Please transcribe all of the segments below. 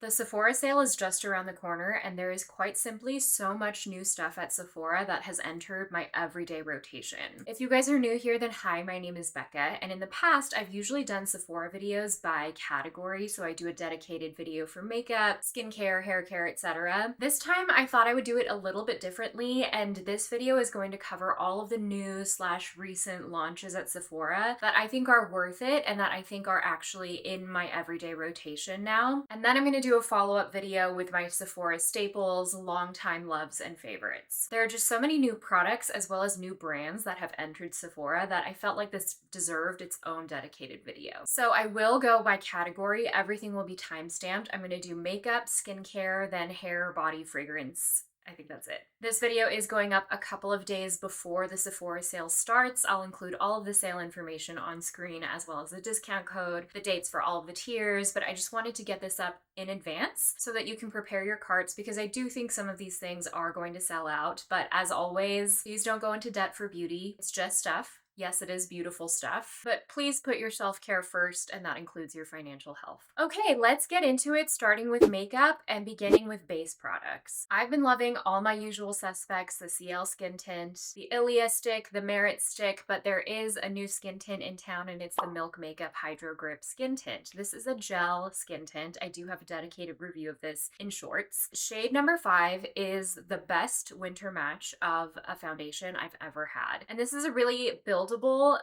The Sephora sale is just around the corner, and there is quite simply so much new stuff at Sephora that has entered my everyday rotation. If you guys are new here, then hi, my name is Becca, and in the past, I've usually done Sephora videos by category, so I do a dedicated video for makeup, skincare, hair care, etc. This time, I thought I would do it a little bit differently, and this video is going to cover all of the new slash recent launches at Sephora that I think are worth it and that I think are actually in my everyday rotation now. And then I'm going to do a follow-up video with my Sephora staples, longtime loves, and favorites. There are just so many new products as well as new brands that have entered Sephora that I felt like this deserved its own dedicated video. So I will go by category. Everything will be time-stamped. I'm going to do makeup, skincare, then hair, body, fragrance. I think that's it. This video is going up a couple of days before the Sephora sale starts. I'll include all of the sale information on screen as well as the discount code, the dates for all of the tiers, but I just wanted to get this up in advance so that you can prepare your carts because I do think some of these things are going to sell out. But as always, please don't go into debt for beauty. It's just stuff. Yes, it is beautiful stuff, but please put your self-care first, and that includes your financial health. Okay, let's get into it, starting with makeup and beginning with base products. I've been loving all my usual suspects, the CL skin tint, the Ilia stick, the Merit stick, but there is a new skin tint in town, and it's the Milk Makeup Hydro Grip Skin Tint. This is a gel skin tint. I do have a dedicated review of this in shorts. Shade number 5 is the best winter match of a foundation I've ever had, and this is a really buildable,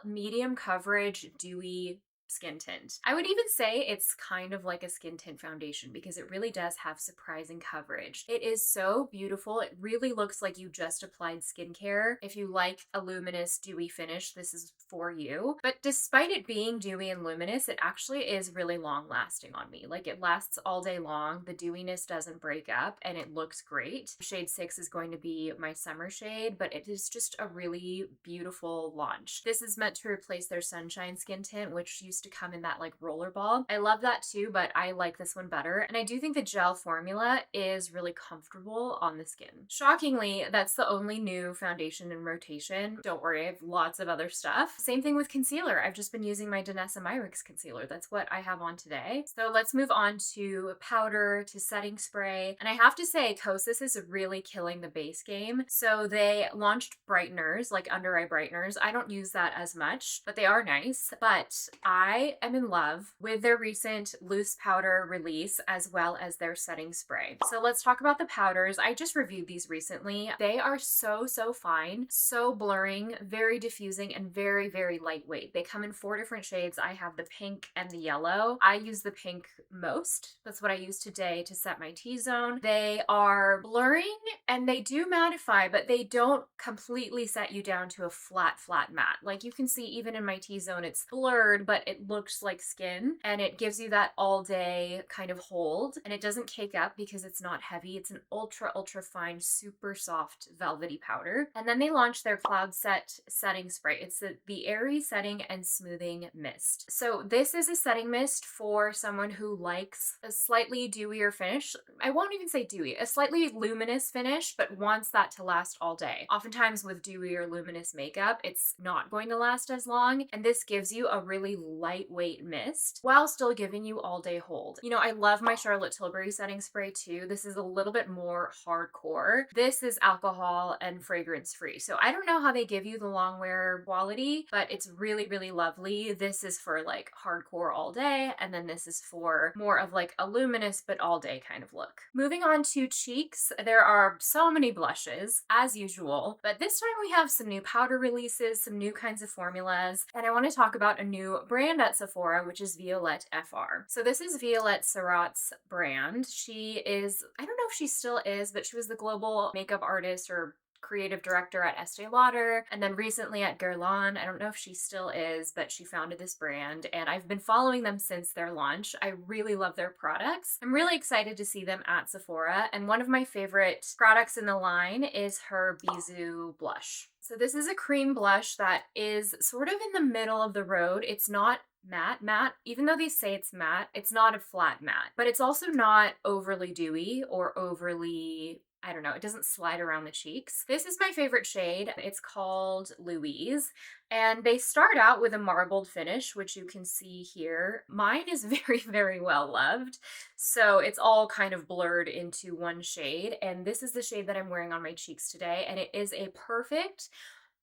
medium coverage, dewy skin tint. I would even say it's kind of like a skin tint foundation because it really does have surprising coverage. It is so beautiful. It really looks like you just applied skincare. If you like a luminous, dewy finish, this is for you. But despite it being dewy and luminous, it actually is really long lasting on me. Like, it lasts all day long. The dewiness doesn't break up and it looks great. Shade 6 is going to be my summer shade, but it is just a really beautiful launch. This is meant to replace their Sunshine skin tint, which used to come in that like rollerball. I love that too, but I like this one better. And I do think the gel formula is really comfortable on the skin. Shockingly, that's the only new foundation in rotation. Don't worry, I have lots of other stuff. Same thing with concealer. I've just been using my Danessa Myricks concealer. That's what I have on today. So let's move on to powder, to setting spray. And I have to say, Kosas is really killing the base game. So they launched brighteners, like under eye brighteners. I don't use that as much, but they are nice. But I am in love with their recent loose powder release as well as their setting spray. So let's talk about the powders. I just reviewed these recently. They are so fine, so blurring, very diffusing, and very lightweight. They come in 4 different shades. I have the pink and the yellow. I use the pink most. That's what I use today to set my T-zone. They are blurring and they do mattify, but they don't completely set you down to a flat matte. Like, you can see even in my T-zone, it's blurred, but it looks like skin, and it gives you that all day kind of hold, and it doesn't cake up because it's not heavy. It's an ultra fine, super soft velvety powder. And then they launched their Cloud Set setting spray. It's the Airy Setting and Smoothing Mist. So this is a setting mist for someone who likes a slightly dewier finish. I won't even say dewy, a slightly luminous finish, but wants that to last all day. Oftentimes with dewy or luminous makeup, it's not going to last as long, and this gives you a really lightweight mist while still giving you all day hold. You know, I love my Charlotte Tilbury setting spray too. This is a little bit more hardcore. This is alcohol and fragrance free. So I don't know how they give you the long wear quality, but it's really lovely. This is for like hardcore all day, and then this is for more of like a luminous but all day kind of look. Moving on to cheeks, there are so many blushes as usual, but this time we have some new powder releases, some new kinds of formulas, and I want to talk about a new brand at Sephora, which is Violette FR. So this is Violette Surratt's brand. She is, I don't know if she still is, but she was the global makeup artist or creative director at Estee Lauder, and then recently at Guerlain. I don't know if she still is, but she founded this brand, and I've been following them since their launch. I really love their products. I'm really excited to see them at Sephora, and one of my favorite products in the line is her Bisou blush. So this is a cream blush that is sort of in the middle of the road. It's not matte. Even though they say it's matte, it's not a flat matte, but it's also not overly dewy or overly, I don't know, it doesn't slide around the cheeks. This is my favorite shade. It's called Louise, and they start out with a marbled finish, which you can see here. Mine is very, very well loved. So it's all kind of blurred into one shade. And this is the shade that I'm wearing on my cheeks today. And it is a perfect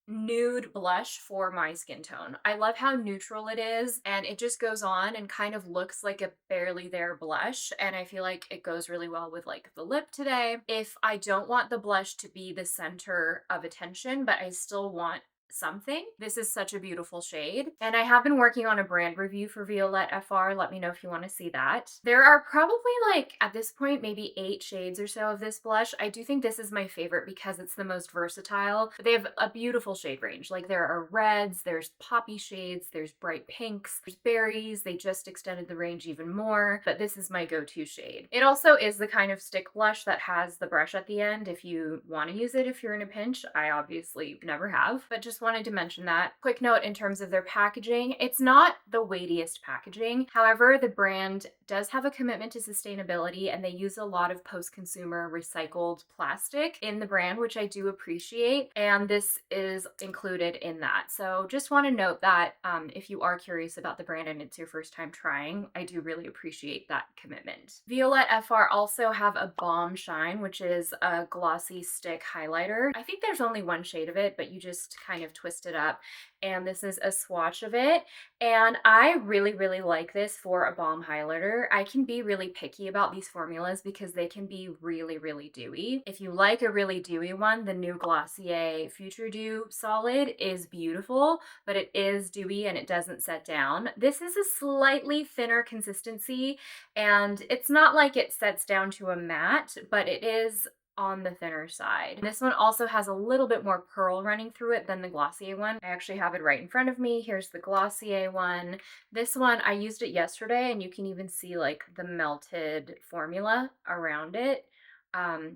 nude blush for my skin tone. I love how neutral it is, and it just goes on and kind of looks like a barely there blush, and I feel like it goes really well with like the lip today. If I don't want the blush to be the center of attention, but I still want something, this is such a beautiful shade. And I have been working on a brand review for Violette FR. Let me know if you want to see that. There are probably like at this point maybe 8 shades or so of this blush. I do think this is my favorite because it's the most versatile. But they have a beautiful shade range. Like there are reds, there's poppy shades, there's bright pinks, there's berries. They just extended the range even more, but this is my go-to shade. It also is the kind of stick blush that has the brush at the end if you want to use it if you're in a pinch. I obviously never have, but just wanted to mention that. Quick note in terms of their packaging, it's not the weightiest packaging. However, the brand does have a commitment to sustainability, and they use a lot of post-consumer recycled plastic in the brand, which I do appreciate, and this is included in that. So just want to note that if you are curious about the brand and it's your first time trying, I do really appreciate that commitment. Violette FR also have a Balm Shine, which is a glossy stick highlighter. I think there's only one shade of it, but you just kind of twist it up, and this is a swatch of it, and I really, really like this for a balm highlighter. I can be really picky about these formulas because they can be really, really dewy. If you like a really dewy one, the new Glossier Future Dew Solid is beautiful, but it is dewy and it doesn't set down. This is a slightly thinner consistency, and it's not like it sets down to a matte, but it is on the thinner side. This one also has a little bit more pearl running through it than the Glossier one. I actually have it right in front of me. Here's the Glossier one. This one, I used it yesterday, and you can even see like the melted formula around it.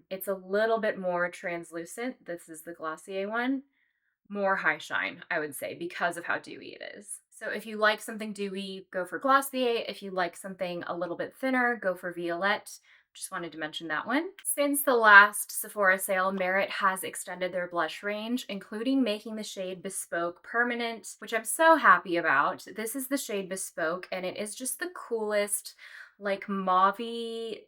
It's a little bit more translucent. This is the Glossier one. More high shine, I would say, because of how dewy it is. So if you like something dewy, go for Glossier. If you like something a little bit thinner, go for Violette. Just wanted to mention that one. Since the last Sephora sale, Merit has extended their blush range, including making the shade Bespoke permanent, which I'm so happy about. This is the shade Bespoke, and it is just the coolest, like mauvey,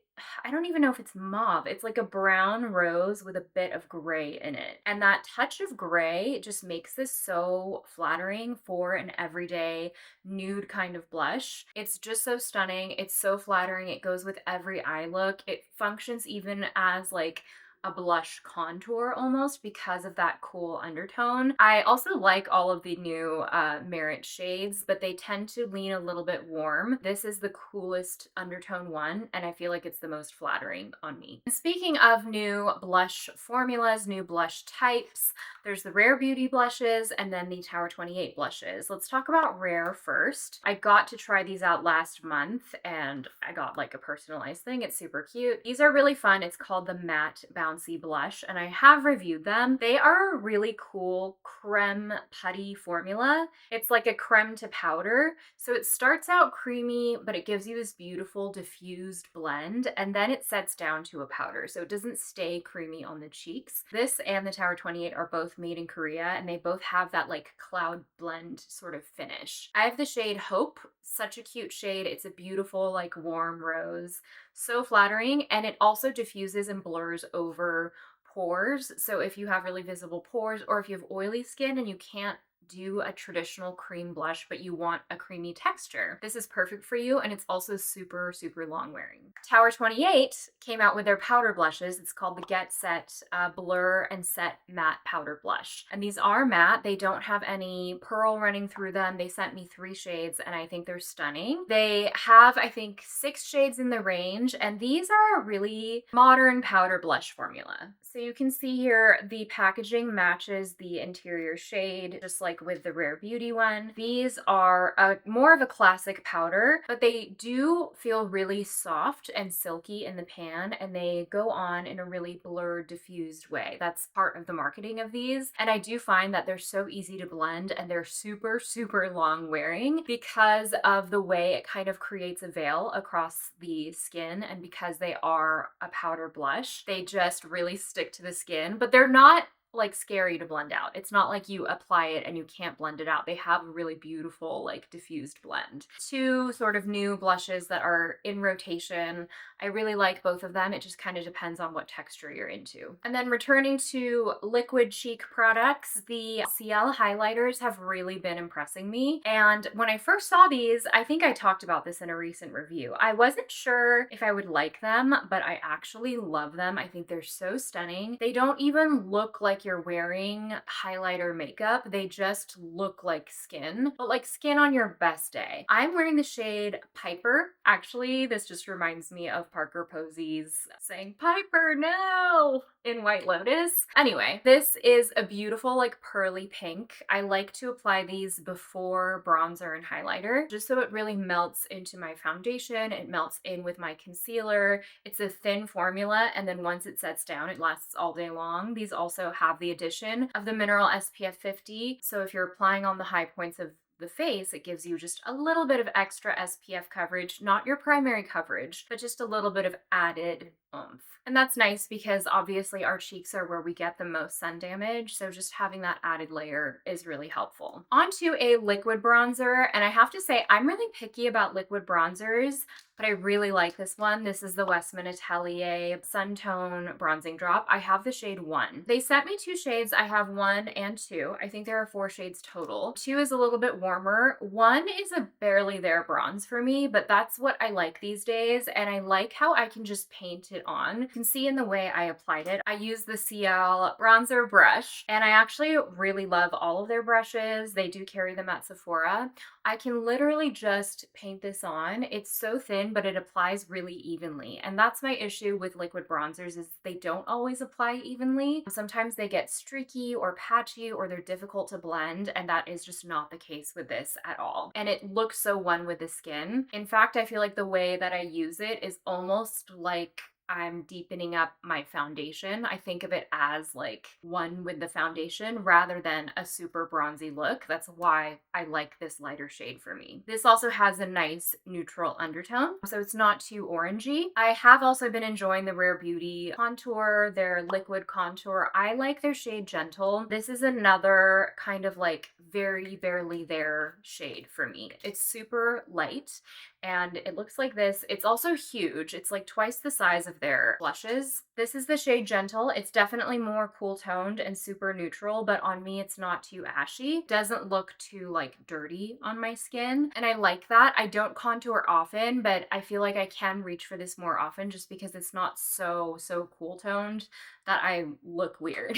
I don't even know if it's mauve. It's like a brown rose with a bit of gray in it. And that touch of gray just makes this so flattering for an everyday nude kind of blush. It's just so stunning. It's so flattering. It goes with every eye look. It functions even as like a blush contour almost because of that cool undertone. I also like all of the new Merit shades, but they tend to lean a little bit warm. This is the coolest undertone one, and I feel like it's the most flattering on me. And speaking of new blush formulas, new blush types, there's the Rare Beauty blushes and then the Tower 28 blushes. Let's talk about Rare first. I got to try these out last month, and I got like a personalized thing. It's super cute. These are really fun. It's called the Matte Bouncy Blush, and I have reviewed them. They are a really cool creme putty formula. It's like a creme to powder. So it starts out creamy, but it gives you this beautiful diffused blend, and then it sets down to a powder. So it doesn't stay creamy on the cheeks. This and the Tower 28 are both made in Korea, and they both have that like cloud blend sort of finish. I have the shade Hope, such a cute shade. It's a beautiful like warm rose, so flattering, and it also diffuses and blurs over pores. So if you have really visible pores, or if you have oily skin and you can't do a traditional cream blush, but you want a creamy texture, this is perfect for you, and it's also super, super long wearing. Tower 28 came out with their powder blushes. It's called the Get Set Blur and Set Matte Powder Blush. And these are matte. They don't have any pearl running through them. They sent me 3 shades, and I think they're stunning. They have, I think, 6 shades in the range, and these are a really modern powder blush formula. So you can see here the packaging matches the interior shade, just like like with the Rare Beauty one. These are more of a classic powder, but they do feel really soft and silky in the pan, and they go on in a really blurred, diffused way. That's part of the marketing of these. And I do find that they're so easy to blend, and they're super, super long wearing because of the way it kind of creates a veil across the skin, and because they are a powder blush, they just really stick to the skin, but they're not like scary to blend out. It's not like you apply it and you can't blend it out. They have a really beautiful like diffused blend. Two sort of new blushes that are in rotation. I really like both of them. It just kind of depends on what texture you're into. And then returning to liquid cheek products, the Ciel highlighters have really been impressing me. And when I first saw these, I think I talked about this in a recent review. I wasn't sure if I would like them, but I actually love them. I think they're so stunning. They don't even look like you're wearing highlighter makeup. They just look like skin, but like skin on your best day. I'm wearing the shade Piper. Actually, this just reminds me of Parker Posey's saying Piper, no, in White Lotus. Anyway, this is a beautiful like pearly pink. I like to apply these before bronzer and highlighter just so it really melts into my foundation. It melts in with my concealer. It's a thin formula, and then once it sets down, it lasts all day long. These also have the addition of the mineral SPF 50. So if you're applying on the high points of the face, it gives you just a little bit of extra SPF coverage, not your primary coverage, but just a little bit of added oomph. And that's nice because obviously our cheeks are where we get the most sun damage, so just having that added layer is really helpful. Onto a liquid bronzer, and I have to say I'm really picky about liquid bronzers, but I really like this one. This is the Westman Atelier Sun Tone Bronzing Drop. I have the shade 1. They sent me 2 shades. I have 1 and 2. I think there are 4 shades total. 2 is a little bit warmer. 1 is a barely there bronze for me, but that's what I like these days, and I like how I can just paint it on. You can see in the way I applied it. I use the Ciel bronzer brush, and I actually really love all of their brushes. They do carry them at Sephora. I can literally just paint this on. It's so thin, but it applies really evenly. And that's my issue with liquid bronzers, is they don't always apply evenly. Sometimes they get streaky or patchy, or they're difficult to blend, and that is just not the case with this at all. And it looks so one with the skin. In fact, I feel like the way that I use it is almost like I'm deepening up my foundation. I think of it as like one with the foundation rather than a super bronzy look. That's why I like this lighter shade for me. This also has a nice neutral undertone, so it's not too orangey. I have also been enjoying the Rare Beauty contour, their liquid contour. I like their shade Gentle. This is another kind of like very barely there shade for me. It's super light, and it looks like this. It's also huge. It's like twice the size of their blushes. This is the shade Gentle. It's definitely more cool toned and super neutral, but on me it's not too ashy. Doesn't look too like dirty on my skin, and I like that. I don't contour often, but I feel like I can reach for this more often just because it's not so cool toned that I look weird.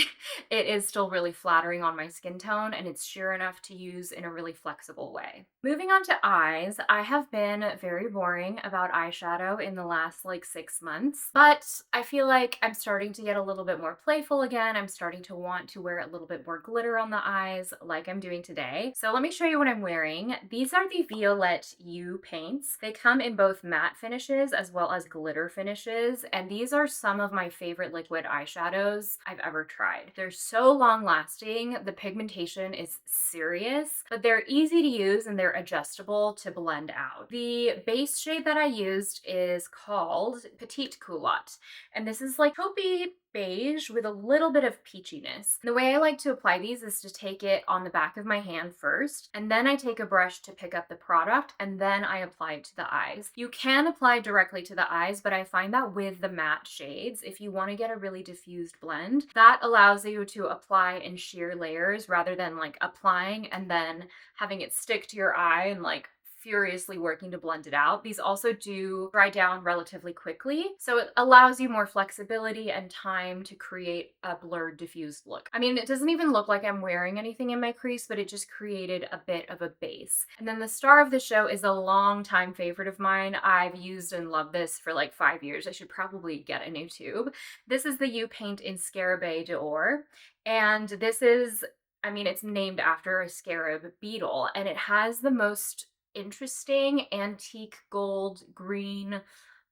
It is still really flattering on my skin tone, and it's sheer enough to use in a really flexible way. Moving on to eyes, I have been very boring about eyeshadow in the last like 6 months, but I feel like I'm starting to get a little bit more playful again. I'm starting to want to wear a little bit more glitter on the eyes like I'm doing today. So let me show you what I'm wearing. These are the Violette U paints. They come in both matte finishes as well as glitter finishes, and these are some of my favorite liquid eyeshadows I've ever tried. They're so long lasting. The pigmentation is serious, but they're easy to use and they're adjustable to blend out. The base shade that I used is called Petite Culotte, and this is like taupey beige with a little bit of peachiness. The way I like to apply these is to take it on the back of my hand first, and then I take a brush to pick up the product, and then I apply it to the eyes. You can apply directly to the eyes, but I find that with the matte shades, if you want to get a really diffused blend, that allows you to apply in sheer layers rather than like applying and then having it stick to your eye and like furiously working to blend it out. These also do dry down relatively quickly, so it allows you more flexibility and time to create a blurred, diffused look. I mean, it doesn't even look like I'm wearing anything in my crease, but it just created a bit of a base. And then the star of the show is a long-time favorite of mine. I've used and loved this for like 5 years. I should probably get a new tube. This is the U Paint in Scarabée d'Or, and this is I mean, it's named after a scarab beetle, and it has the most interesting antique gold green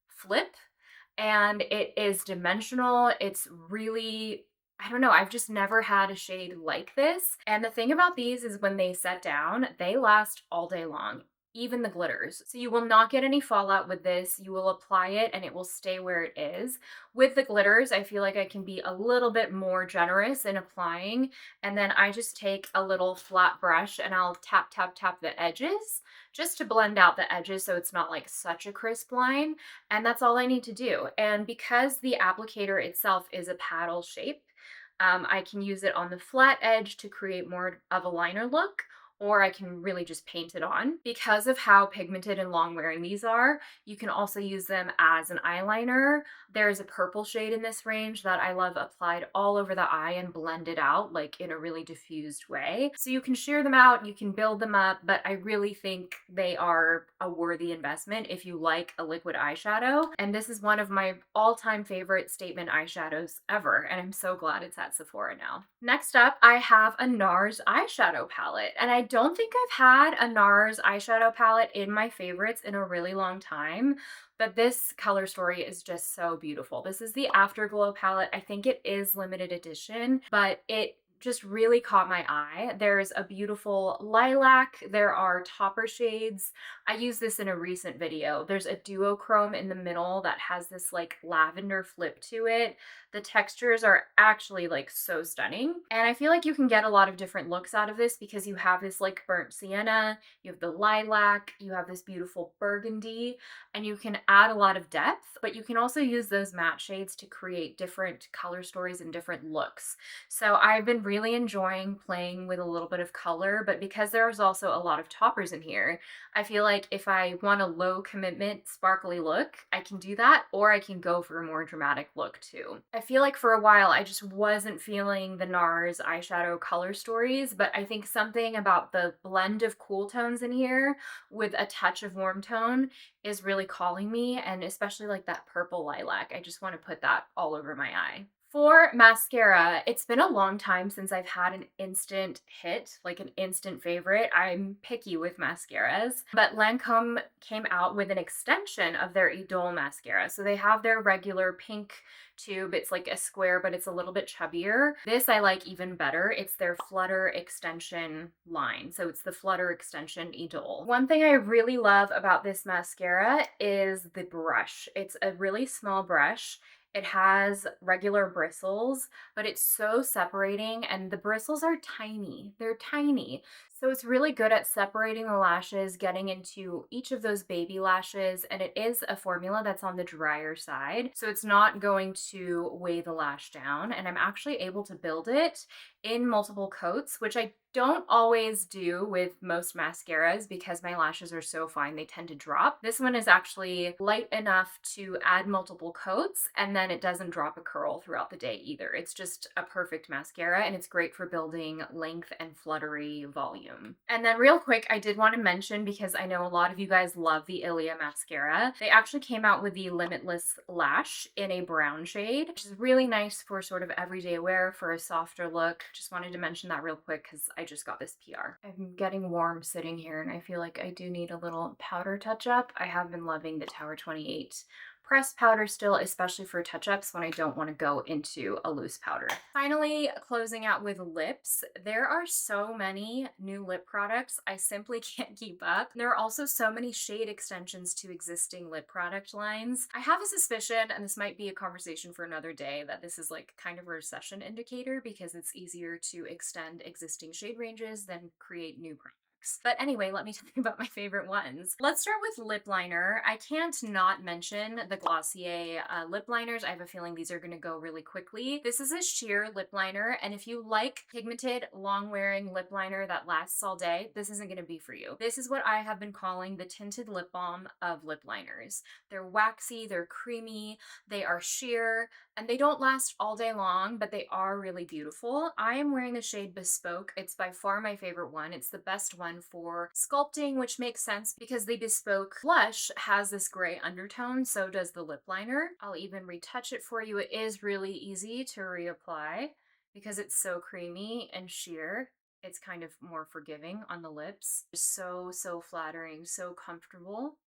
flip, and it is dimensional. It's really, I don't know, I've just never had a shade like this. And the thing about these is when they set down, they last all day long. Even the glitters. So you will not get any fallout with this. You will apply it and it will stay where it is. With the glitters, I feel like I can be a little bit more generous in applying. And then I just take a little flat brush and I'll tap, tap, tap the edges just to blend out the edges so it's not like such a crisp line. And that's all I need to do. And because the applicator itself is a paddle shape, I can use it on the flat edge to create more of a liner look, or I can really just paint it on. Because of how pigmented and long wearing these are, you can also use them as an eyeliner. There's a purple shade in this range that I love applied all over the eye and blended out like in a really diffused way. So you can sheer them out, you can build them up, but I really think they are a worthy investment if you like a liquid eyeshadow. And this is one of my all-time favorite statement eyeshadows ever, and I'm so glad it's at Sephora now. Next up, I have a NARS eyeshadow palette, and I don't think I've had a NARS eyeshadow palette in my favorites in a really long time, but this color story is just so beautiful. This is the Afterglow palette. I think it is limited edition, but it just really caught my eye. There's a beautiful lilac. There are topper shades. I used this in a recent video. There's a duochrome in the middle that has this like lavender flip to it. The textures are actually like so stunning. And I feel like you can get a lot of different looks out of this because you have this like burnt sienna, you have the lilac, you have this beautiful burgundy, and you can add a lot of depth, but you can also use those matte shades to create different color stories and different looks. So I've been really enjoying playing with a little bit of color, but because there's also a lot of toppers in here, I feel like if I want a low commitment sparkly look, I can do that, or I can go for a more dramatic look too. I feel like for a while I just wasn't feeling the NARS eyeshadow color stories, but I think something about the blend of cool tones in here with a touch of warm tone is really calling me, and especially like that purple lilac. I just want to put that all over my eye. For mascara, it's been a long time since I've had an instant hit, like an instant favorite. I'm picky with mascaras, but Lancome came out with an extension of their Idole mascara. So they have their regular pink tube. It's like a square, but it's a little bit chubbier. This I like even better. It's their Flutter extension line. So it's the Flutter extension Idole. One thing I really love about this mascara is the brush. It's a really small brush. It has regular bristles, but it's so separating, and the bristles are tiny. They're tiny. So it's really good at separating the lashes, getting into each of those baby lashes, and it is a formula that's on the drier side. So it's not going to weigh the lash down, and I'm actually able to build it in multiple coats, which I don't always do with most mascaras because my lashes are so fine they tend to drop. This one is actually light enough to add multiple coats, and then it doesn't drop a curl throughout the day either. It's just a perfect mascara, and it's great for building length and fluttery volume. And then real quick, I did want to mention, because I know a lot of you guys love the Ilia mascara, they actually came out with the Limitless Lash in a brown shade, which is really nice for sort of everyday wear for a softer look. Just wanted to mention that real quick because I just got this PR. I'm getting warm sitting here, and I feel like I do need a little powder touch up. I have been loving the Tower 28 pressed powder still, especially for touch-ups when I don't want to go into a loose powder. Finally, closing out with lips. There are so many new lip products, I simply can't keep up. There are also so many shade extensions to existing lip product lines. I have a suspicion, and this might be a conversation for another day, that this is like kind of a recession indicator because it's easier to extend existing shade ranges than create new products. But anyway, let me talk about my favorite ones. Let's start with lip liner. I can't not mention the Glossier lip liners. I have a feeling these are going to go really quickly. This is a sheer lip liner, and if you like pigmented, long-wearing lip liner that lasts all day, this isn't going to be for you. This is what I have been calling the tinted lip balm of lip liners. They're waxy, they're creamy, they are sheer, and they don't last all day long, but they are really beautiful. I am wearing the shade Bespoke. It's by far my favorite one. It's the best one for sculpting, which makes sense because the Bespoke blush has this gray undertone, so does the lip liner. I'll even retouch it for you. It is really easy to reapply because it's so creamy and sheer. it's kind of more forgiving on the lips. So, so flattering, so comfortable.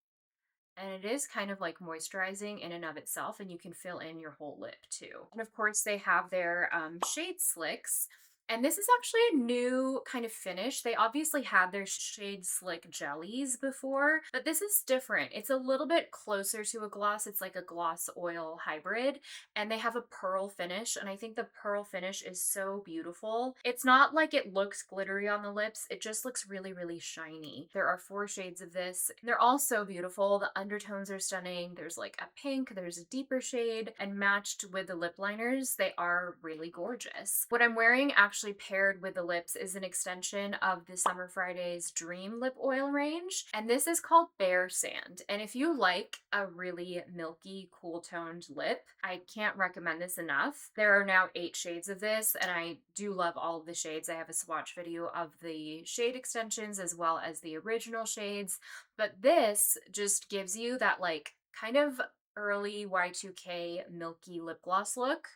And it is kind of like moisturizing in and of itself, and you can fill in your whole lip too. And of course, they have their shade slicks. And this is actually a new kind of finish. They obviously had their shade slick jellies before, but this is different. It's a little bit closer to a gloss. It's like a gloss oil hybrid, and they have a pearl finish. And I think the pearl finish is so beautiful. It's not like it looks glittery on the lips. It just looks really, really shiny. There are 4 shades of this. They're all so beautiful. The undertones are stunning. There's like a pink, there's a deeper shade, and matched with the lip liners, they are really gorgeous. What I'm wearing actually paired with the lips is an extension of the Summer Fridays Dream Lip Oil range, and this is called Bear Sand. And if you like a really milky, cool toned lip, I can't recommend this enough. There are now 8 shades of this, and I do love all of the shades. I have a swatch video of the shade extensions as well as the original shades, but this just gives you that like kind of early Y2K milky lip gloss look.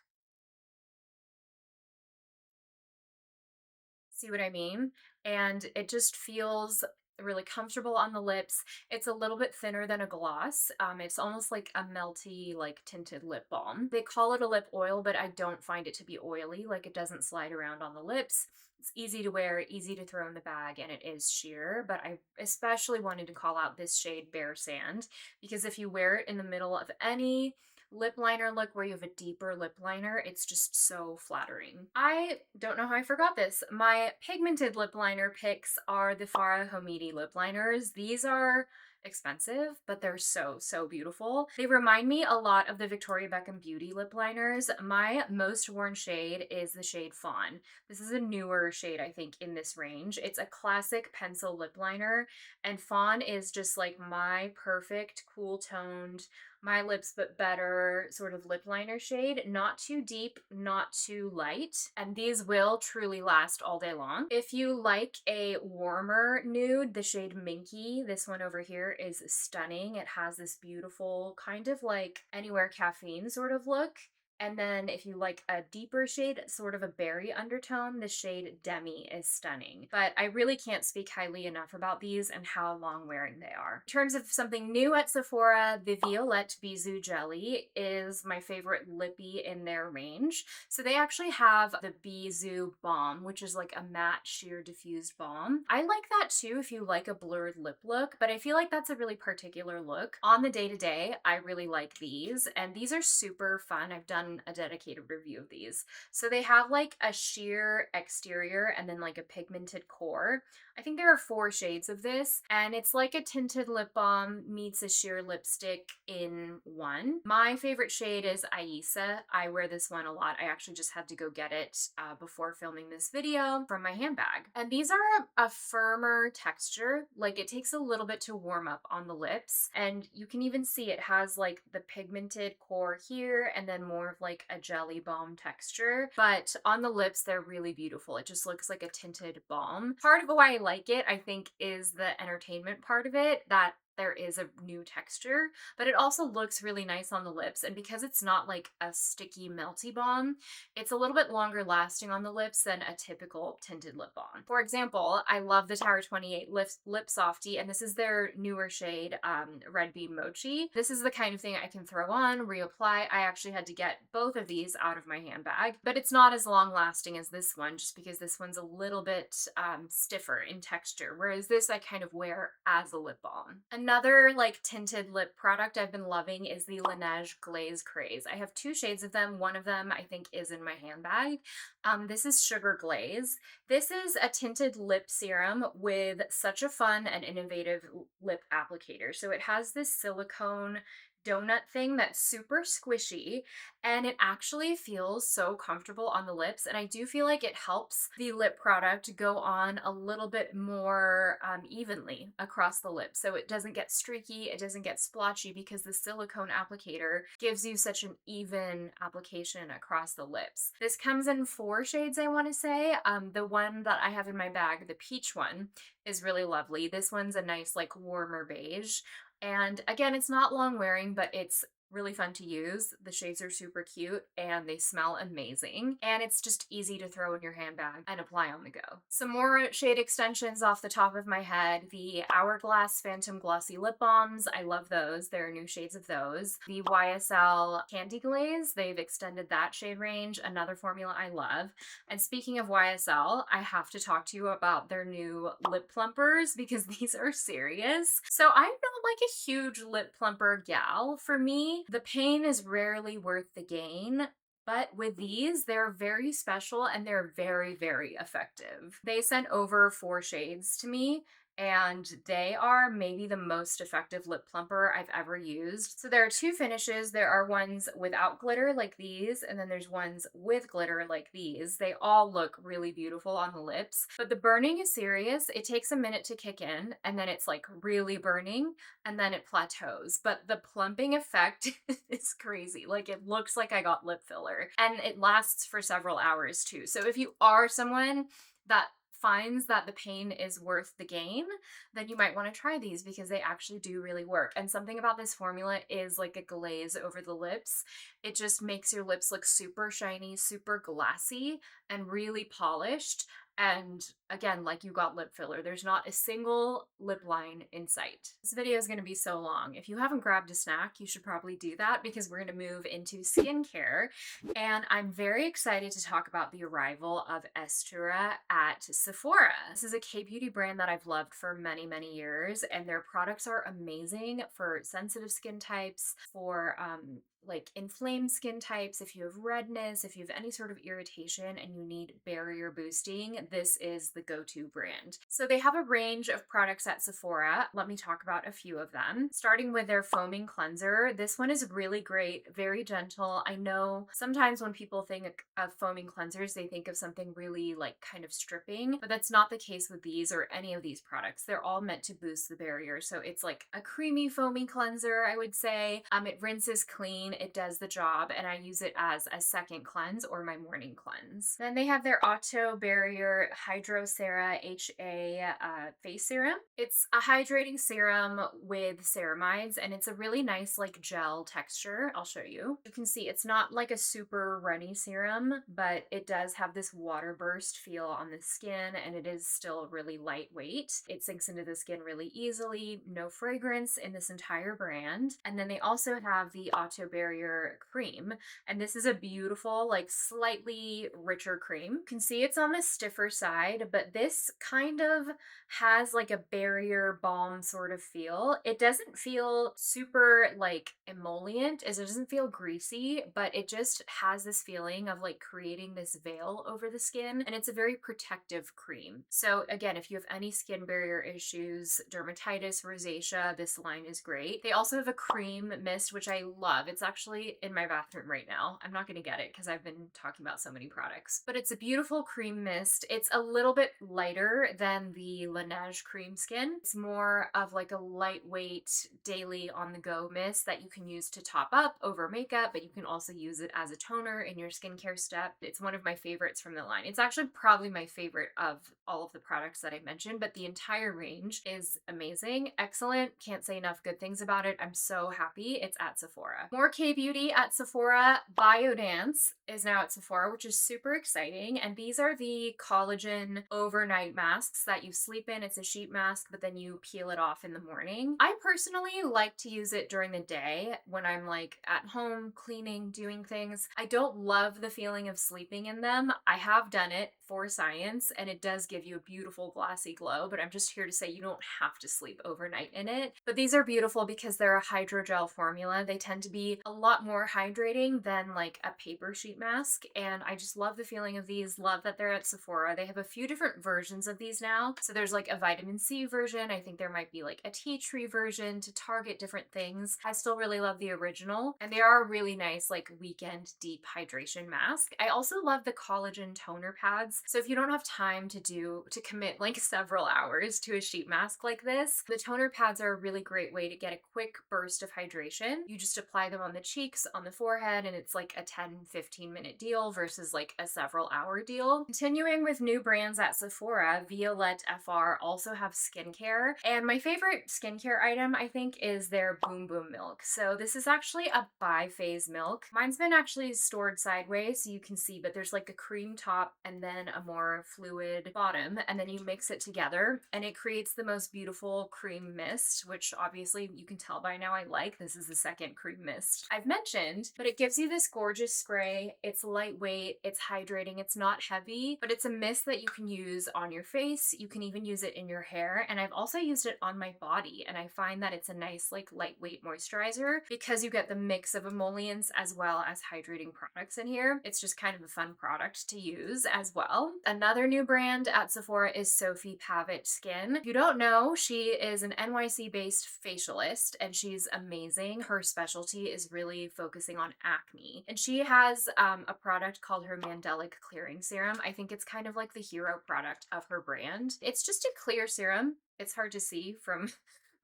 See what I mean? And it just feels really comfortable on the lips. It's a little bit thinner than a gloss. It's almost like a melty, like tinted lip balm. They call it a lip oil, but I don't find it to be oily. Like it doesn't slide around on the lips. It's easy to wear, easy to throw in the bag, and it is sheer. But I especially wanted to call out this shade Bear Sand because if you wear it in the middle of any lip liner look where you have a deeper lip liner, it's just so flattering. I don't know how I forgot this. My pigmented lip liner picks are the Farah Homidi lip liners. These are expensive, but they're so, so beautiful. They remind me a lot of the Victoria Beckham Beauty lip liners. My most worn shade is the shade Fawn. This is a newer shade, I think, in this range. It's a classic pencil lip liner, and Fawn is just like my perfect cool toned, my lips but better sort of lip liner shade. Not too deep, not too light, and these will truly last all day long. If you like a warmer nude, the shade Minky, this one over here, is stunning. It has this beautiful kind of like Anywhere Caffeine sort of look. And then if you like a deeper shade, sort of a berry undertone, the shade Demi is stunning. But I really can't speak highly enough about these and how long wearing they are. In terms of something new at Sephora, the Violette Bisou Jelly is my favorite lippy in their range. So they actually have the Bisou Balm, which is like a matte sheer diffused balm. I like that too if you like a blurred lip look, but I feel like that's a really particular look. On the day-to-day, I really like these, and these are super fun. I've done a dedicated review of these. So they have like a sheer exterior and then like a pigmented core. I think there are 4 shades of this, and it's like a tinted lip balm meets a sheer lipstick in one. My favorite shade is Aisa. I wear this one a lot. I actually just had to go get it before filming this video from my handbag. And these are a firmer texture. Like it takes a little bit to warm up on the lips, and you can even see it has like the pigmented core here and then more of like a jelly balm texture. But on the lips, they're really beautiful. It just looks like a tinted balm. Part of why I like it, I think, is the entertainment part of it, that there is a new texture, but it also looks really nice on the lips. And because it's not like a sticky melty balm, it's a little bit longer lasting on the lips than a typical tinted lip balm. For example, I love the Tower 28 Lip Softy, and this is their newer shade, Red Bean Mochi. This is the kind of thing I can throw on, reapply. I actually had to get both of these out of my handbag, but it's not as long lasting as this one just because this one's a little bit stiffer in texture, whereas this I kind of wear as a lip balm. Another like tinted lip product I've been loving is the Laneige Glaze Craze. I have 2 shades of them. One of them I think is in my handbag. This is Sugar Glaze. This is a tinted lip serum with such a fun and innovative lip applicator. So it has this silicone donut thing that's super squishy, and it actually feels so comfortable on the lips, and I do feel like it helps the lip product go on a little bit more evenly across the lips, so it doesn't get streaky, it doesn't get splotchy, because the silicone applicator gives you such an even application across the lips. This comes in 4 shades, I want to say. The one that I have in my bag, the peach one, is really lovely. This one's a nice like warmer beige. And again, it's not long wearing, but it's really fun to use. The shades are super cute and they smell amazing. And it's just easy to throw in your handbag and apply on the go. Some more shade extensions off the top of my head. The Hourglass Phantom Glossy Lip Balms. I love those. There are new shades of those. The YSL Candy Glaze. They've extended that shade range. Another formula I love. And speaking of YSL, I have to talk to you about their new lip plumpers because these are serious. So I'm not like a huge lip plumper gal. For me, the pain is rarely worth the gain. But with these, they're very special and they're very, very effective. They sent over 4 shades to me, and they are maybe the most effective lip plumper I've ever used. So there are 2 finishes. There are ones without glitter like these, and then there's ones with glitter like these. They all look really beautiful on the lips, but the burning is serious. It takes a minute to kick in, and then it's like really burning, and then it plateaus. But the plumping effect is crazy. Like, it looks like I got lip filler, and it lasts for several hours too. So if you are someone that finds that the pain is worth the gain, then you might want to try these because they actually do really work. And something about this formula is like a glaze over the lips. It just makes your lips look super shiny, super glassy, and really polished. And again, like you got lip filler. There's not a single lip line in sight. This video is going to be so long. If you haven't grabbed a snack, you should probably do that because we're going to move into skincare. And I'm very excited to talk about the arrival of Estura at Sephora. This is a K-beauty brand that I've loved for many, many years, and their products are amazing for sensitive skin types, for like inflamed skin types. If you have redness, if you have any sort of irritation and you need barrier boosting, this is the go-to brand. So they have a range of products at Sephora. Let me talk about a few of them. Starting with their foaming cleanser. This one is really great, very gentle. I know sometimes when people think of foaming cleansers, they think of something really like kind of stripping, but that's not the case with these or any of these products. They're all meant to boost the barrier. So it's like a creamy foaming cleanser, I would say. It rinses clean. It does the job, and I use it as a second cleanse or my morning cleanse. Then they have their Auto Barrier Hydro Cera HA face serum. It's a hydrating serum with ceramides, and it's a really nice like gel texture. I'll show you. You can see it's not like a super runny serum, but it does have this water burst feel on the skin, and it is still really lightweight. It sinks into the skin really easily. No fragrance in this entire brand. And then they also have the Auto Barrier cream, and this is a beautiful, like slightly richer cream. You can see it's on the stiffer side, but this kind of has like a barrier balm sort of feel. It doesn't feel super like emollient, as it doesn't feel greasy, but it just has this feeling of like creating this veil over the skin, and it's a very protective cream. So again, if you have any skin barrier issues, dermatitis, rosacea, this line is great. They also have a cream mist, which I love. It's actually in my bathroom right now. I'm not going to get it because I've been talking about so many products, but it's a beautiful cream mist. It's a little bit lighter than the Laneige cream skin. It's more of like a lightweight daily on the go mist that you can use to top up over makeup, but you can also use it as a toner in your skincare step. It's one of my favorites from the line. It's actually probably my favorite of all of the products that I mentioned, but the entire range is amazing, excellent. Can't say enough good things about it. I'm so happy it's at Sephora. More K-beauty at Sephora. Biodance is now at Sephora, which is super exciting. And these are the collagen overnight masks that you sleep in. It's a sheet mask, but then you peel it off in the morning. I personally like to use it during the day when I'm like at home cleaning, doing things. I don't love the feeling of sleeping in them. I have done it for science, and it does give you a beautiful glassy glow, but I'm just here to say you don't have to sleep overnight in it. But these are beautiful because they're a hydrogel formula. They tend to be a lot more hydrating than like a paper sheet mask, and I just love the feeling of these. Love that they're at Sephora. They have a few different versions of these now. So there's like a vitamin C version. I think there might be like a tea tree version to target different things. I still really love the original, and they are a really nice like weekend deep hydration mask. I also love the collagen toner pads. So if you don't have time to commit like several hours to a sheet mask like this, the toner pads are a really great way to get a quick burst of hydration. You just apply them on the cheeks, on the forehead, and it's like a 10-15 minute deal versus like a several hour deal. Continuing with new brands at Sephora, Violette FR also have skincare. And my favorite skincare item, I think, is their Boom Boom milk. So this is actually a bi-phase milk. Mine's been actually stored sideways so you can see, but there's like a cream top and then a more fluid bottom, and then you mix it together and it creates the most beautiful cream mist, which obviously you can tell by now I like. This is the second cream mist I've mentioned, but it gives you this gorgeous spray. It's lightweight, it's hydrating, it's not heavy, but it's a mist that you can use on your face. You can even use it in your hair, and I've also used it on my body, and I find that it's a nice like lightweight moisturizer because you get the mix of emollients as well as hydrating products in here. It's just kind of a fun product to use as well. Another new brand at Sephora is Sophie Pavitt Skin. If you don't know, she is an NYC based facialist and she's amazing. Her specialty is really focusing on acne, and she has a product called her Mandelic Clearing Serum. I think it's kind of like the hero product of her brand. It's just a clear serum. It's hard to see from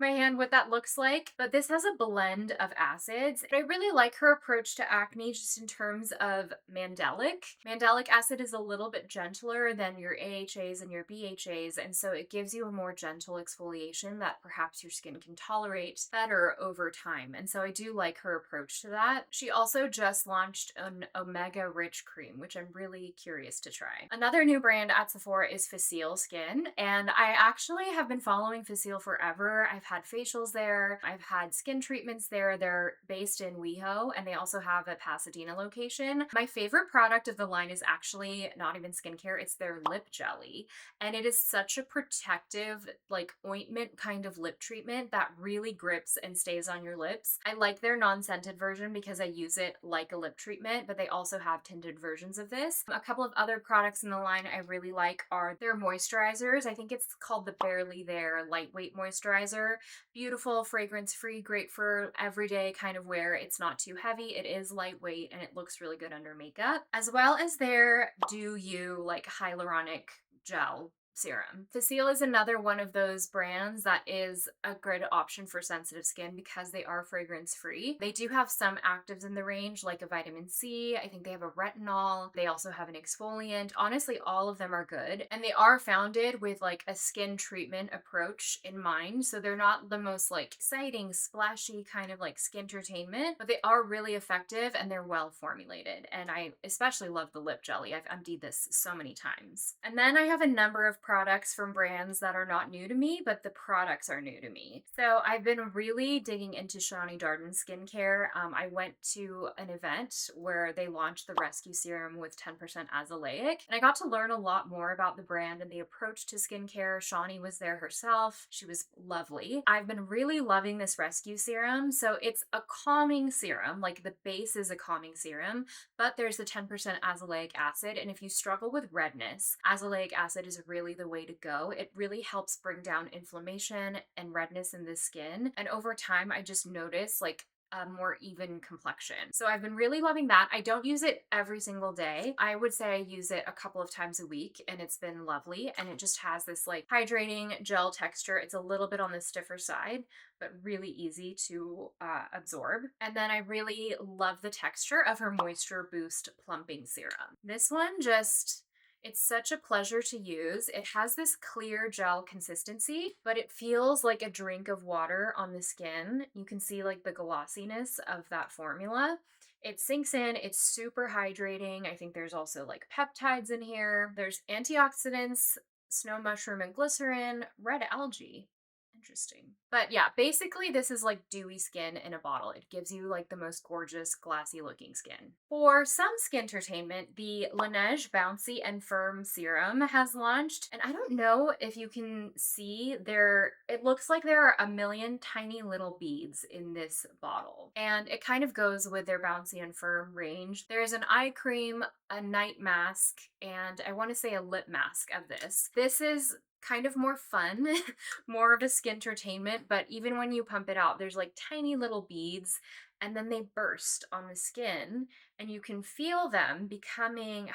my hand what that looks like, but this has a blend of acids. I really like her approach to acne just in terms of mandelic. Mandelic acid is a little bit gentler than your AHAs and your BHAs, and so it gives you a more gentle exfoliation that perhaps your skin can tolerate better over time, and so I do like her approach to that. She also just launched an omega rich cream, which I'm really curious to try. Another new brand at Sephora is Facile Skin, and I actually have been following Facile forever. I've had facials there, I've had skin treatments there. They're based in WeHo, and they also have a Pasadena location. My favorite product of the line is actually not even skincare, it's their lip jelly. And it is such a protective, like ointment kind of lip treatment that really grips and stays on your lips. I like their non-scented version because I use it like a lip treatment, but they also have tinted versions of this. A couple of other products in the line I really like are their moisturizers. I think it's called the Barely There Lightweight Moisturizer. Beautiful, fragrance-free, great for everyday kind of wear. It's not too heavy, it is lightweight, and it looks really good under makeup. As well as their Do You like hyaluronic gel serum. Facile is another one of those brands that is a good option for sensitive skin because they are fragrance free. They do have some actives in the range like a vitamin C. I think they have a retinol. They also have an exfoliant. Honestly, all of them are good, and they are founded with like a skin treatment approach in mind. So they're not the most like exciting, splashy kind of like skin entertainment, but they are really effective and they're well formulated. And I especially love the lip jelly. I've emptied this so many times. And then I have a number of products from brands that are not new to me, but the products are new to me. So I've been really digging into Shani Darden skincare. I went to an event where they launched the Rescue Serum with 10% azelaic, and I got to learn a lot more about the brand and the approach to skincare. Shani was there herself. She was lovely. I've been really loving this Rescue Serum. So it's a calming serum, like the base is a calming serum, but there's the 10% azelaic acid, and if you struggle with redness, azelaic acid is really the way to go. It really helps bring down inflammation and redness in the skin, and over time I just notice like a more even complexion. So I've been really loving that. I don't use it every single day. I would say I use it a couple of times a week, and it's been lovely, and it just has this like hydrating gel texture. It's a little bit on the stiffer side, but really easy to absorb. And then I really love the texture of her Moisture Boost Plumping Serum. This one just, it's such a pleasure to use. It has this clear gel consistency, but it feels like a drink of water on the skin. You can see like the glossiness of that formula. It sinks in, it's super hydrating. I think there's also like peptides in here. There's antioxidants, snow mushroom and glycerin, red algae. Interesting. But yeah, basically this is like dewy skin in a bottle. It gives you like the most gorgeous glassy looking skin. For some skin entertainment, the Laneige Bouncy and Firm Serum has launched, and I don't know if you can see there, it looks like there are a million tiny little beads in this bottle, and it kind of goes with their Bouncy and Firm range. There's an eye cream, a night mask, and I want to say a lip mask of this. This is kind of more fun, more of a skin entertainment, but even when you pump it out, there's like tiny little beads and then they burst on the skin and you can feel them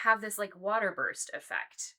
have this like water burst effect.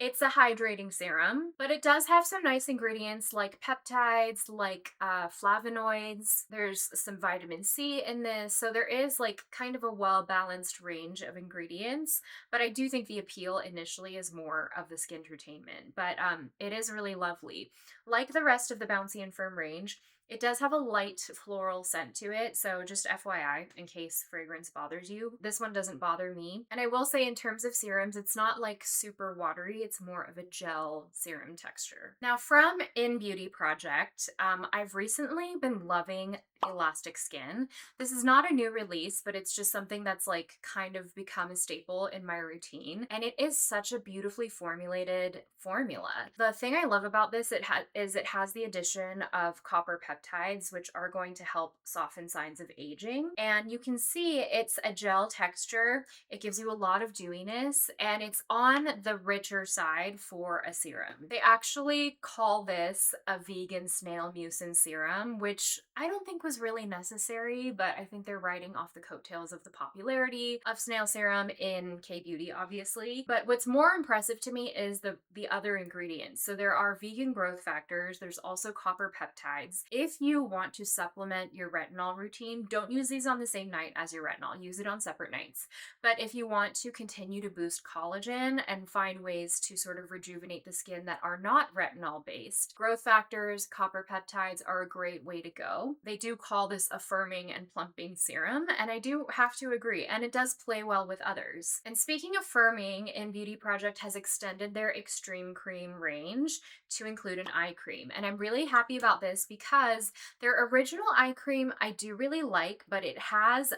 It's a hydrating serum, but it does have some nice ingredients like peptides, like flavonoids. There's some vitamin C in this. So there is like kind of a well balanced range of ingredients. But I do think the appeal initially is more of the skin entertainment. But it is really lovely. Like the rest of the Bouncy and Firm range, it does have a light floral scent to it, so just FYI, in case fragrance bothers you. This one doesn't bother me. And I will say in terms of serums, it's not like super watery, it's more of a gel serum texture. Now from In Beauty Project, I've recently been loving Elastic Skin. This is not a new release, but it's just something that's like kind of become a staple in my routine. And it is such a beautifully formulated formula. The thing I love about this is it has the addition of copper peptides, which are going to help soften signs of aging. And you can see it's a gel texture. It gives you a lot of dewiness and it's on the richer side for a serum. They actually call this a vegan snail mucin serum, which I don't think was really necessary, but I think they're riding off the coattails of the popularity of snail serum in K-beauty, obviously. But what's more impressive to me is the other ingredients. So there are vegan growth factors, there's also copper peptides. If you want to supplement your retinol routine, don't use these on the same night as your retinol, use it on separate nights. But if you want to continue to boost collagen and find ways to sort of rejuvenate the skin that are not retinol based, growth factors, copper peptides are a great way to go. They do call this a firming and plumping serum, and I do have to agree, and it does play well with others. And speaking of firming, In Beauty Project has extended their Extreme Cream range to include an eye cream, and I'm really happy about this because their original eye cream I do really like, but it has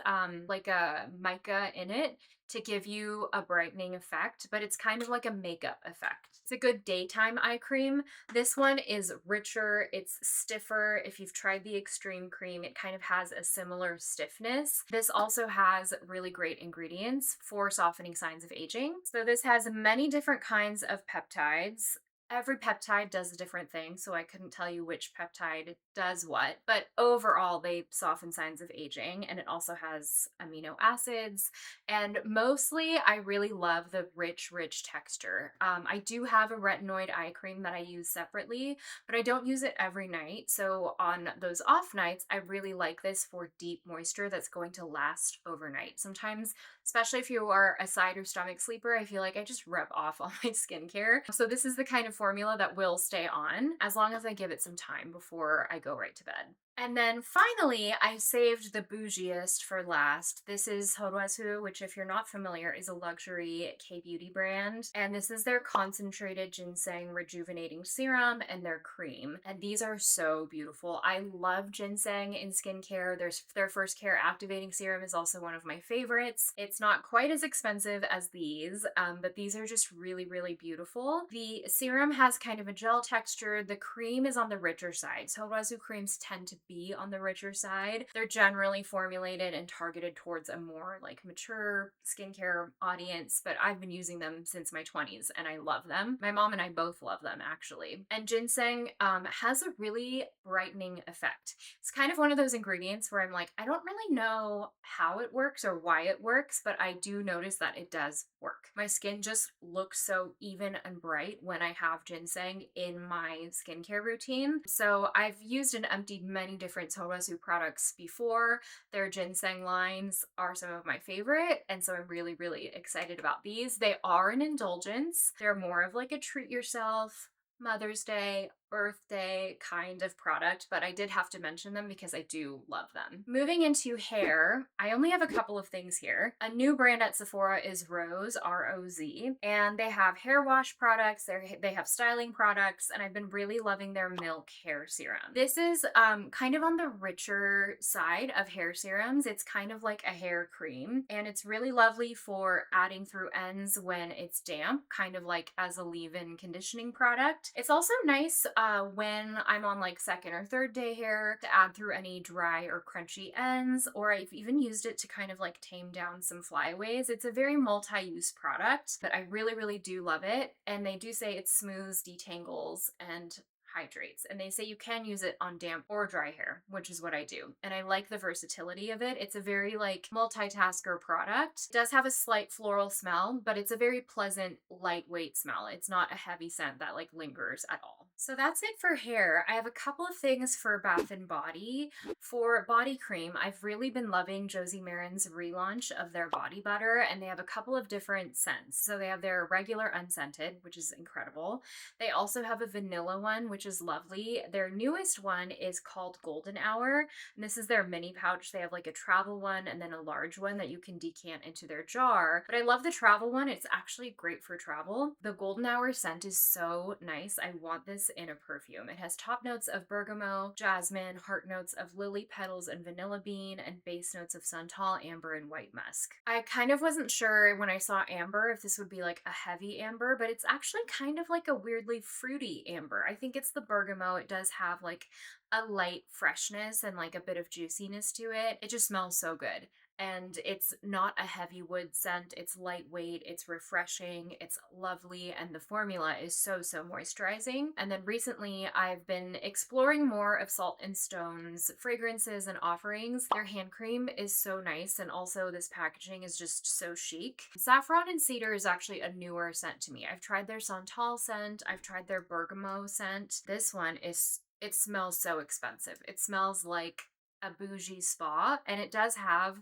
like a mica in it to give you a brightening effect, but it's kind of like a makeup effect. It's a good daytime eye cream. This one is richer, it's stiffer. If you've tried the Extreme Cream, it kind of has a similar stiffness. This also has really great ingredients for softening signs of aging. So this has many different kinds of peptides. Every peptide does a different thing, so I couldn't tell you which peptide does what, but overall they soften signs of aging, and it also has amino acids, and mostly I really love the rich texture. I do have a retinoid eye cream that I use separately, but I don't use it every night, so on those off nights, I really like this for deep moisture that's going to last overnight. Sometimes, especially if you are a side or stomach sleeper, I feel like I just rub off all my skincare. So this is the kind of formula that will stay on as long as I give it some time before I go right to bed. And then finally, I saved the bougiest for last. This is Horuasu, which if you're not familiar is a luxury K-beauty brand. And this is their concentrated ginseng rejuvenating serum and their cream. And these are so beautiful. I love ginseng in skincare. Their First Care activating serum is also one of my favorites. It's not quite as expensive as these, but these are just really beautiful. The serum has kind of a gel texture. The cream is on the richer side. So Horuasu creams tend to be on the richer side. They're generally formulated and targeted towards a more like mature skincare audience, but I've been using them since my 20s and I love them. My mom and I both love them actually. And ginseng has a really brightening effect. It's kind of one of those ingredients where I'm like, I don't really know how it works or why it works, but I do notice that it does work. My skin just looks so even and bright when I have ginseng in my skincare routine. So I've used and emptied many different Horuasu products before. Their ginseng lines are some of my favorite, and so I'm really excited about these. They are an indulgence. They're more of like a treat yourself, Mother's Day, birthday kind of product, but I did have to mention them because I do love them. Moving into hair, I only have a couple of things here. A new brand at Sephora is Rose, R-O-Z, and they have hair wash products, they have styling products, and I've been really loving their Milk Hair Serum. This is kind of on the richer side of hair serums. It's kind of like a hair cream, and it's really lovely for adding through ends when it's damp, kind of like as a leave-in conditioning product. It's also nice when I'm on like second or third day hair to add through any dry or crunchy ends, or I've even used it to kind of like tame down some flyaways. It's a very multi-use product, but I really do love it. And they do say it smooths, detangles, and hydrates. And they say you can use it on damp or dry hair, which is what I do. And I like the versatility of it. It's a very like multitasker product. It does have a slight floral smell, but it's a very pleasant, lightweight smell. It's not a heavy scent that like lingers at all. So that's it for hair. I have a couple of things for Bath and Body. For body cream, I've really been loving Josie Maran's relaunch of their body butter, and they have a couple of different scents. So they have their regular unscented, which is incredible. They also have a vanilla one, which is lovely. Their newest one is called Golden Hour, and this is their mini pouch. They have like a travel one and then a large one that you can decant into their jar. But I love the travel one. It's actually great for travel. The Golden Hour scent is so nice. I want this in a perfume. It has top notes of bergamot, jasmine, heart notes of lily petals and vanilla bean, and base notes of santal, amber, and white musk. I kind of wasn't sure when I saw amber if this would be like a heavy amber, but it's actually kind of like a weirdly fruity amber. I think it's the bergamot. It does have like a light freshness and like a bit of juiciness to it. It just smells so good. And it's not a heavy wood scent. It's lightweight, it's refreshing, it's lovely, and the formula is so moisturizing. And then recently I've been exploring more of Salt and Stone's fragrances and offerings. Their hand cream is so nice, and also this packaging is just so chic. Saffron and Cedar is actually a newer scent to me. I've tried their Santal scent, I've tried their bergamot scent. This one it smells so expensive. It smells like a bougie spa, and it does have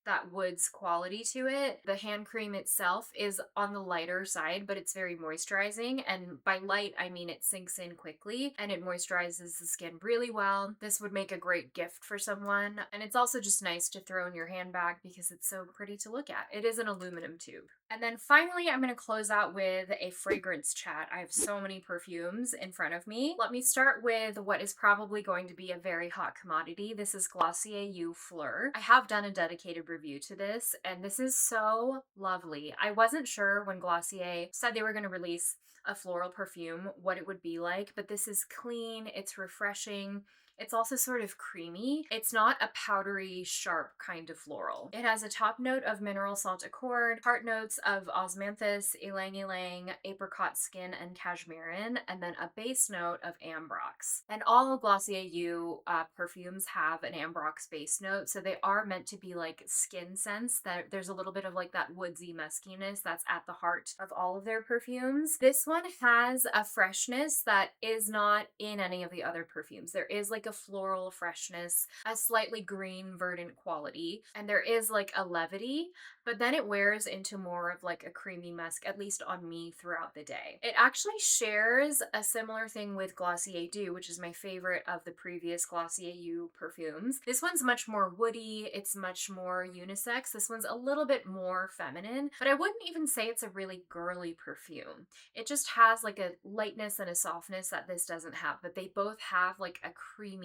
that woods quality to it. The hand cream itself is on the lighter side, but it's very moisturizing. And by light, I mean it sinks in quickly and it moisturizes the skin really well. This would make a great gift for someone. And it's also just nice to throw in your handbag because it's so pretty to look at. It is an aluminum tube. And then finally, I'm going to close out with a fragrance chat. I have so many perfumes in front of me. Let me start with what is probably going to be a very hot commodity. This is Glossier You Fleur. I have done a dedicated review to this, and this is so lovely. I wasn't sure when Glossier said they were going to release a floral perfume what it would be like, but this is clean, it's refreshing. It's also sort of creamy. It's not a powdery, sharp kind of floral. It has a top note of mineral salt accord, heart notes of osmanthus, ylang ylang, apricot skin, and cashmeran, and then a base note of ambrox. And all Glossier You perfumes have an ambrox base note, so they are meant to be like skin scents. That there's a little bit of like that woodsy muskiness that's at the heart of all of their perfumes. This one has a freshness that is not in any of the other perfumes. There is like a floral freshness, a slightly green verdant quality, and there is like a levity, but then it wears into more of like a creamy musk, at least on me throughout the day. It actually shares a similar thing with Glossier Dew, which is my favorite of the previous Glossier You perfumes. This one's much more woody, it's much more unisex. This one's a little bit more feminine, but I wouldn't even say it's a really girly perfume. It just has like a lightness and a softness that this doesn't have, but they both have like a creaminess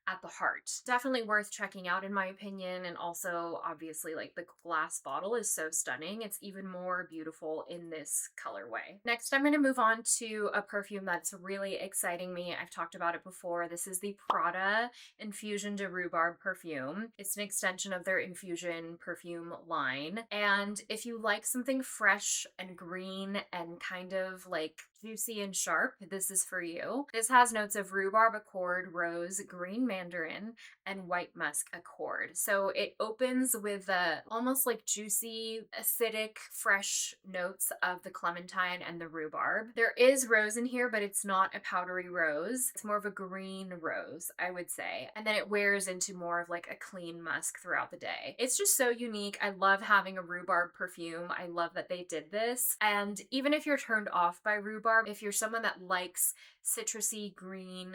at the heart. Definitely worth checking out in my opinion, and also obviously like the glass bottle is so stunning. It's even more beautiful in this colorway. Next, I'm going to move on to a perfume that's really exciting me. I've talked about it before. This is the Prada Infusion de Rhubarb perfume. It's an extension of their Infusion perfume line, and if you like something fresh and green and kind of like juicy and sharp, this is for you. This has notes of rhubarb accord, rose, green mandarin, and white musk accord. So it opens with the almost like juicy, acidic, fresh notes of the clementine and the rhubarb. There is rose in here, but it's not a powdery rose. It's more of a green rose, I would say. And then it wears into more of like a clean musk throughout the day. It's just so unique. I love having a rhubarb perfume. I love that they did this. And even if you're turned off by rhubarb, if you're someone that likes citrusy, green,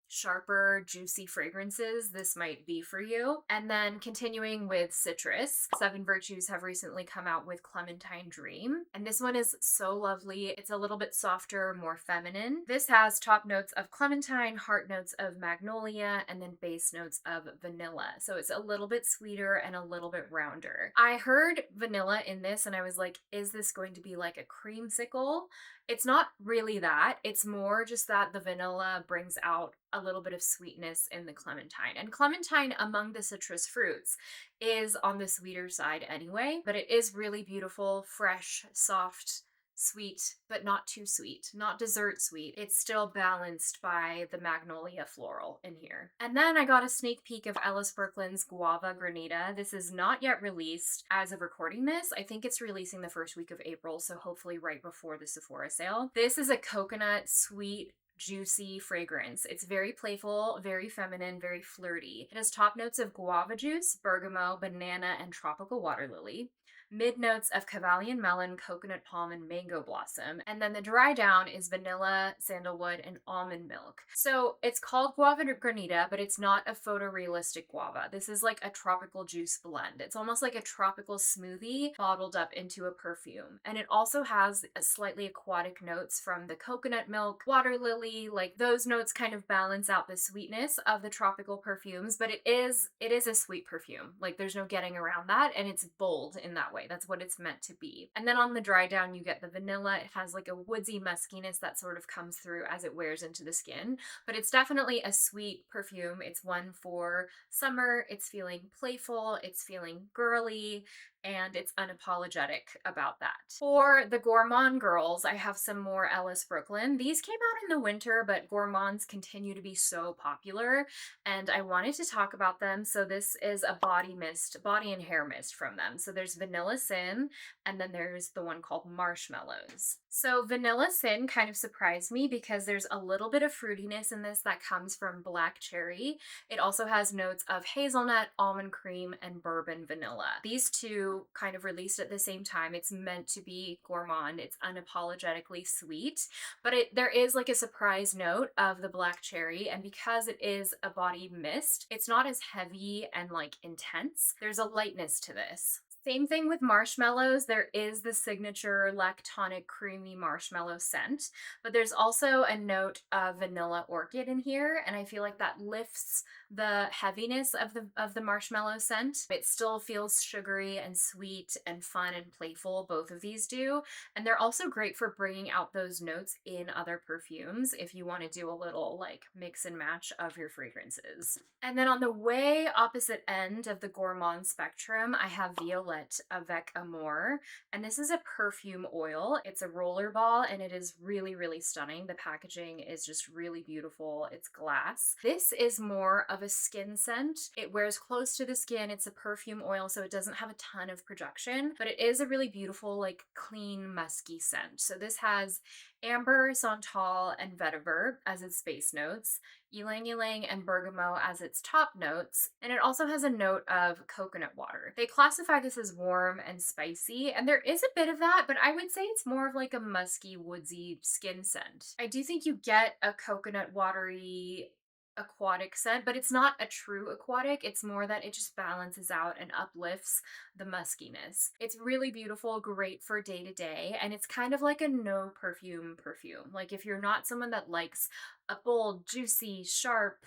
sharper, juicy fragrances, this might be for you. And then continuing with citrus, Seven Virtues have recently come out with Clementine Dream, and this one is so lovely. It's a little bit softer, more feminine. This has top notes of clementine, heart notes of magnolia, and then base notes of vanilla. So it's a little bit sweeter and a little bit rounder. I heard vanilla in this and I was like, is this going to be like a creamsicle? It's not really that. It's more just that the vanilla brings out a little bit of sweetness in the clementine. And clementine among the citrus fruits is on the sweeter side anyway, but it is really beautiful, fresh, soft, sweet, but not too sweet, not dessert sweet. It's still balanced by the magnolia floral in here. And then I got a sneak peek of Ellis Brooklyn's Guava Granita. This is not yet released as of recording this. I think it's releasing the first week of April, so hopefully right before the Sephora sale. This is a coconut sweet juicy fragrance. It's very playful, very feminine, very flirty. It has top notes of guava juice, bergamot, banana, and tropical water lily. Mid notes of Cavallian melon, coconut palm, and mango blossom. And then the dry down is vanilla, sandalwood, and almond milk. So it's called Guava Granita, but it's not a photorealistic guava. This is like a tropical juice blend. It's almost like a tropical smoothie bottled up into a perfume. And it also has a slightly aquatic notes from the coconut milk, water lily, like those notes kind of balance out the sweetness of the tropical perfumes, but it is a sweet perfume. Like there's no getting around that, and it's bold in that way. That's what it's meant to be. And then on the dry down, you get the vanilla. It has like a woodsy muskiness that sort of comes through as it wears into the skin, but it's definitely a sweet perfume. It's one for summer. It's feeling playful. It's feeling girly, and it's unapologetic about that. For the gourmand girls, I have some more Ellis Brooklyn. These came out in the winter, but gourmands continue to be so popular, and I wanted to talk about them. So this is a body mist, body and hair mist from them. So there's Vanilla Sin, and then there's the one called Marshmallows. So Vanilla Sin kind of surprised me because there's a little bit of fruitiness in this that comes from black cherry. It also has notes of hazelnut, almond cream, and bourbon vanilla. These two kind of released at the same time. It's meant to be gourmand. It's unapologetically sweet, but there is like a surprise note of the black cherry, and because it is a body mist, it's not as heavy and like intense. There's a lightness to this. Same thing with marshmallows. There is the signature lactonic creamy marshmallow scent, but there's also a note of vanilla orchid in here, and I feel like that lifts the heaviness of the marshmallow scent. It still feels sugary and sweet and fun and playful. Both of these do, and they're also great for bringing out those notes in other perfumes if you want to do a little like mix and match of your fragrances. And then on the way opposite end of the gourmand spectrum, I have Violette Avec Amour, and this is a perfume oil. It's a roller ball, and it is really, really stunning. The packaging is just really beautiful. It's glass. This is more of a skin scent. It wears close to the skin. It's a perfume oil, so it doesn't have a ton of production, but it is a really beautiful, like clean, musky scent. So this has amber, santal, and vetiver as its base notes, ylang ylang and bergamot as its top notes, and it also has a note of coconut water. They classify this as warm and spicy, and there is a bit of that, but I would say it's more of like a musky, woodsy skin scent. I do think you get a coconut watery aquatic scent, but it's not a true aquatic. It's more that it just balances out and uplifts the muskiness. It's really beautiful, great for day to day, and it's kind of like a no perfume perfume. Like if you're not someone that likes a bold, juicy, sharp,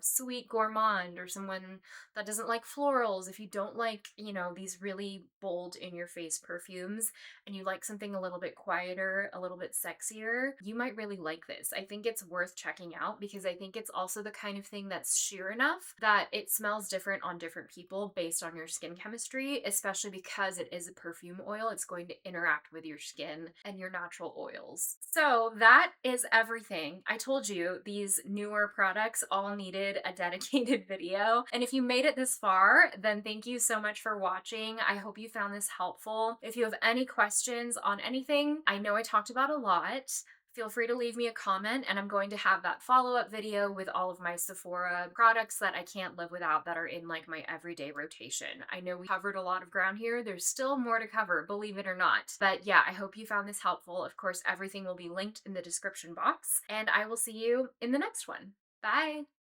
sweet gourmand, or someone that doesn't like florals, if you don't like, these really bold in your face perfumes and you like something a little bit quieter, a little bit sexier, you might really like this. I think it's worth checking out because I think it's also the kind of thing that's sheer enough that it smells different on different people based on your skin chemistry, especially because it is a perfume oil. It's going to interact with your skin and your natural oils. So that is everything. I told you these newer products all needed a dedicated video. And if you made it this far, then thank you so much for watching. I hope you found this helpful. If you have any questions on anything, I know I talked about a lot, feel free to leave me a comment, and I'm going to have that follow-up video with all of my Sephora products that I can't live without that are in like my everyday rotation. I know we covered a lot of ground here. There's still more to cover, believe it or not. But yeah, I hope you found this helpful. Of course, everything will be linked in the description box, and I will see you in the next one. Bye!